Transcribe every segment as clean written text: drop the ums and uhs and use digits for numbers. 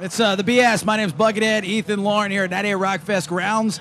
It's the BS. My name's Buckethead. Ethan Lauren here at 98ROCKFEST grounds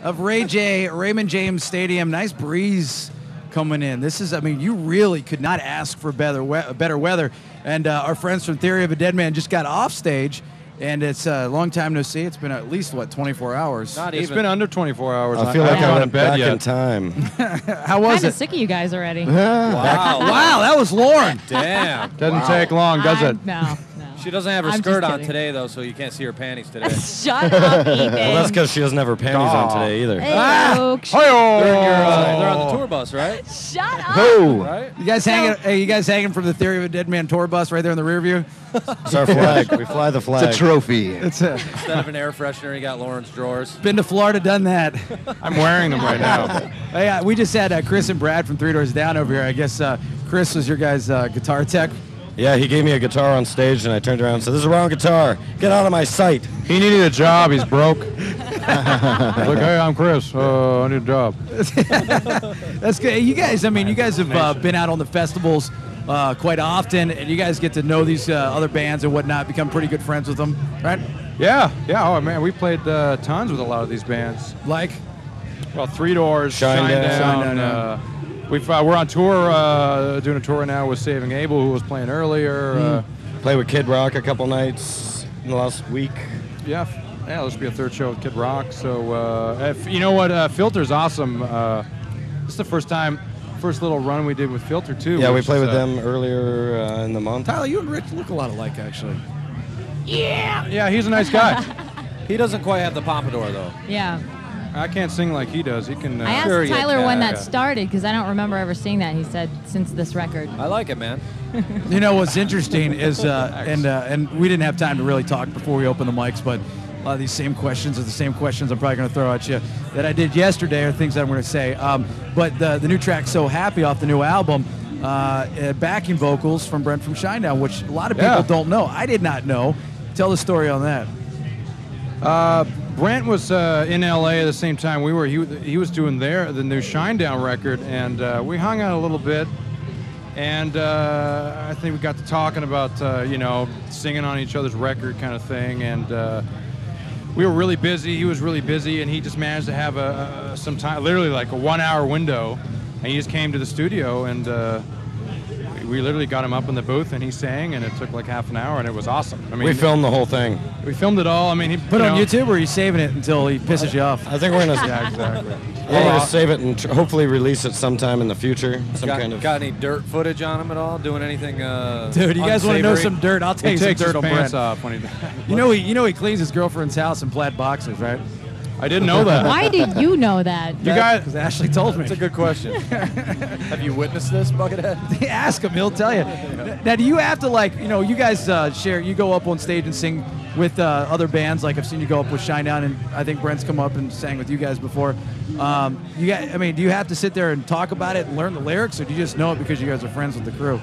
of Raymond James Stadium. Nice breeze coming in. This is, I mean, you really could not ask for better weather. And our friends from Theory of a Deadman just got off stage, and it's a long time no see. It's been at least, what, 24 hours? Not even. It's been under 24 hours. I feel like I went back yet. in time. How was Kinda it? sick of you guys already. Wow. Wow, that was Lauren. Damn. Doesn't take long, does it? No. She doesn't have her I'm skirt just on kidding. today, though, so you can't see her panties today. Shut up, Ethan. Well, that's because she doesn't have her panties on today either. Hey, folks. They're on the tour bus, right? Shut up. Who? Right? You guys hanging? Hey, you guys hanging from the Theory of a Deadman tour bus right there in the rear view? It's our flag. We fly the flag. It's a trophy. It's Instead of an air freshener, you got Lauren's drawers. been to Florida, done that. I'm wearing them right now. Hey, we just had Chris and Brad from 3 Doors Down over here. I guess Chris was your guys' guitar tech. Yeah, he gave me a guitar on stage, and I turned around and said, "This is the wrong guitar. Get out of my sight." He needed a job. He's broke. Look, hey, I'm Chris. I need a job. That's good. You guys, I mean, you guys have been out on the festivals quite often, and you guys get to know these other bands and whatnot, become pretty good friends with them, right? Yeah. Oh, man, we played tons with a lot of these bands. Like, Well, 3 Doors, ShineDown. ShineDown. We're on tour, doing a tour right now with Saving Abel, who was playing earlier. Played with Kid Rock a couple nights in the last week. Yeah, this will be a 3rd show with Kid Rock. So, you know what? Filter's awesome. This is the first little run we did with Filter, too. Yeah, we which played is, with them earlier in the month. Tyler, you and Rich look a lot alike, actually. Yeah, he's a nice guy. He doesn't quite have the pompadour, though. Yeah. I can't sing like he does. He can. I asked Sure you Tyler can. when that started because I don't remember ever seeing that. He said since this record. I like it, man. You know what's interesting is, and we didn't have time to really talk before we opened the mics, but a lot of these same questions are the same questions I'm probably going to throw at you that I did yesterday, or things that I'm going to say. But the new track, "So Happy," off the new album, backing vocals from Brent from ShineDown, which a lot of people don't know. I did not know. Tell the story on that. Brent was in LA at the same time we were. He was doing the new ShineDown record, and we hung out a little bit. And I think we got to talking about singing on each other's record kind of thing. And we were really busy. He was really busy, and he just managed to have some time, literally like a 1-hour window. And he just came to the studio, and we literally got him up in the booth, and he sang, and it took like half an hour, and it was awesome. I mean, We filmed the whole thing. We filmed it all. I mean, he Put it on YouTube, or are you saving it until he pisses you off? I think we're gonna. Yeah, exactly. We're gonna save it and hopefully release it sometime in the future. Got any dirt footage on him at all? Doing anything? Dude, you guys want to know unsavory? some dirt? I'll tell He you some takes his dirt on pants Brent. off when he. You know he cleans his girlfriend's house in plaid boxers, right? I didn't know that. Why did you know that? You guys, Because Ashley told me. That's a good question. Have you witnessed this, Buckethead? Ask him, he'll tell you. Now, do you have to, like, you guys share, you go up on stage and sing with other bands, like I've seen you go up with ShineDown, and I think Brent's come up and sang with you guys before. Do you have to sit there and talk about it and learn the lyrics, or do you just know it because you guys are friends with the crew?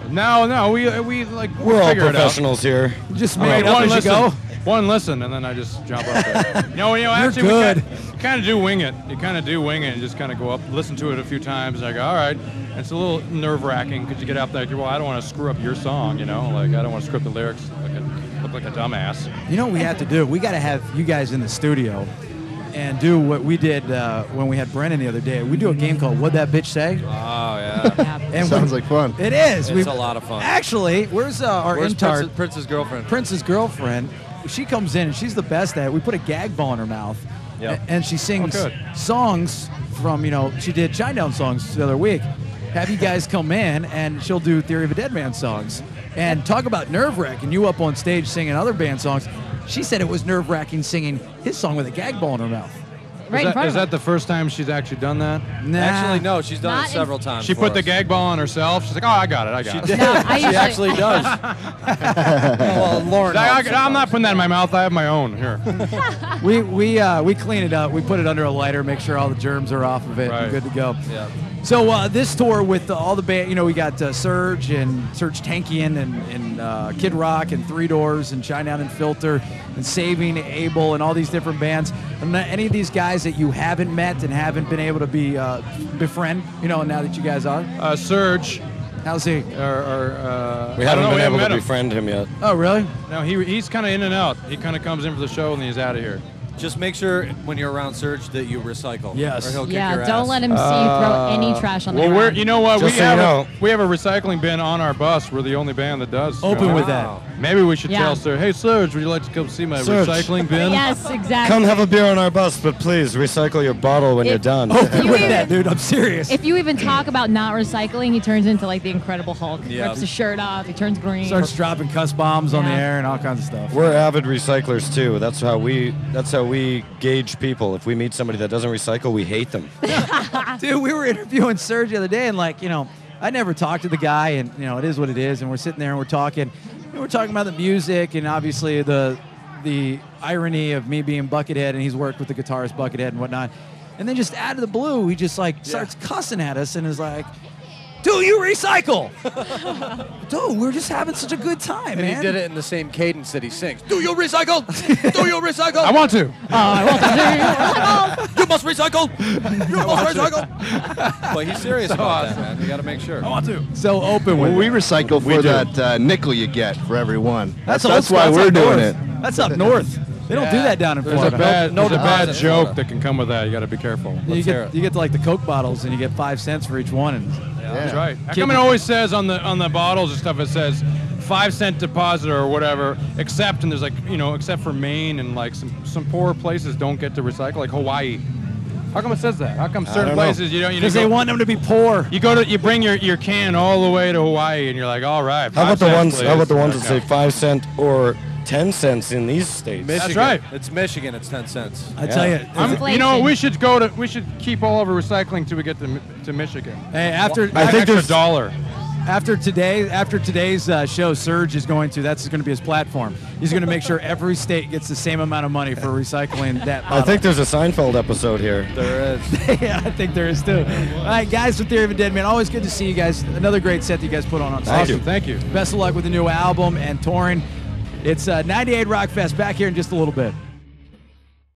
no, we like We're all figure it out. professionals here. You just I make mean, it up as you go? One listen, and then I just jump up there. Actually, good. we kind of do wing it. You kind of do wing it and just kind of go up, listen to it a few times, and I go, all right. And it's a little nerve-wracking because you get out there, well, I don't want to screw up your song, like I don't want to screw up the lyrics, look like a dumbass. You know what we have to do? We got to have you guys in the studio and do what we did when we had Brennan the other day. We do a game called What'd That Bitch Say? Oh, yeah. Yeah. And Sounds like fun. It is. It's a lot of fun. Actually, where's our intern? Prince's girlfriend? Prince's girlfriend. She comes in and she's the best at it. We put a gag ball in her mouth, Yep. and she sings good. songs from, she did ShineDown songs the other week. Have you guys come in, and she'll do Theory of a Deadman songs. And talk about nerve-wracking. You up on stage singing other band songs. She said it was nerve-wracking singing his song with a gag ball in her mouth. Right in front Is of that the first time she's actually done that? Nah. Actually, no. She's done Not it in- several times. She for put the us. gag ball on herself. She's like, oh, I got it. She She did. No, I She usually- actually does. Well, Lauren. helps I'm not sometimes. putting that in my mouth. I have my own here. We clean it up. We put it under a lighter, make sure all the germs are off of it. Right. And good to go. Yeah. So this tour with all the band, we got Serj and Serj Tankian and Kid Rock and 3 Doors and ShineDown and Filter and Saving Abel and all these different bands. And any of these guys that you haven't met and haven't been able to befriend, now that you guys are? Serj, How's he? We We haven't haven't been able to met him. befriend him yet. Oh, really? No, he's kind of in and out. He kind of comes in for the show and he's out of here. Just make sure when you're around Serj that you recycle. Yes. Or he'll kick Yeah, your don't ass. let him see you throw any trash on the Well, ground. you know what? Just so you know. We have a recycling bin on our bus. We're the only band that does. Open with Wow. that. Maybe we should Yeah. tell Serj, hey Serj, would you like to come see my Serj. recycling bin? Yes, exactly. Come have a beer on our bus, but please recycle your bottle when you're done. Open You with even- that, dude. I'm serious. If you even talk about not recycling, he turns into like the Incredible Hulk. Yeah. Rips his shirt off. He turns green. Starts dropping cuss bombs on the Yeah. air and all kinds of stuff. We're avid recyclers too. That's how we gauge people. If we meet somebody that doesn't recycle, we hate them. Dude, we were interviewing Serj the other day, and I never talked to the guy, and it is what it is. And we're sitting there and we're talking. And we're talking about the music, and obviously the irony of me being Buckethead, and he's worked with the guitarist Buckethead and whatnot. And then just out of the blue, he just starts cussing at us and is like, "Do you recycle?" Dude, we're just having such a good time, And man. he did it in the same cadence that he sings. Do you recycle? Do you recycle? I want to. You must recycle. You must recycle. But he's serious about that, man. You got to make sure. I want to. So open with Well, we it. recycle for that nickel you get for every one. That's old why school. That's we're up doing north. it. That's up north. They don't do that down in There's a Florida. bad, No there's a bad deposit. joke that can come with that. You got to be careful. You hear get it. like the Coke bottles, and you get 5 cents for each one. And That's right. How come it always says on the bottles and stuff? It says 5-cent deposit or whatever. Except and there's except for Maine and like some poor places don't get to recycle, like Hawaii. How come it says that? How come certain don't know. places you don't? because they want them to be poor. You bring your can all the way to Hawaii and you're like, all right. How about 5 the cents, ones? How about the please. ones that say 5 cent or 10 cents in these states? Michigan. right. It's Michigan. It's 10 cents. I tell you, We should we should keep all of our recycling till we get to Michigan. hey, after I think Extra there's $1. after today's show, Serj is going to be his platform. He's going to make sure every state gets the same amount of money for recycling that bottle. I think there's a Seinfeld episode here. There is. yeah, I think there is too. All right, guys, with Theory of a Deadman, always good to see you guys. Another great set that you guys put on Thank stage. you. Thank you. Best of luck with the new album and touring. It's 98 Rock Fest back here in just a little bit.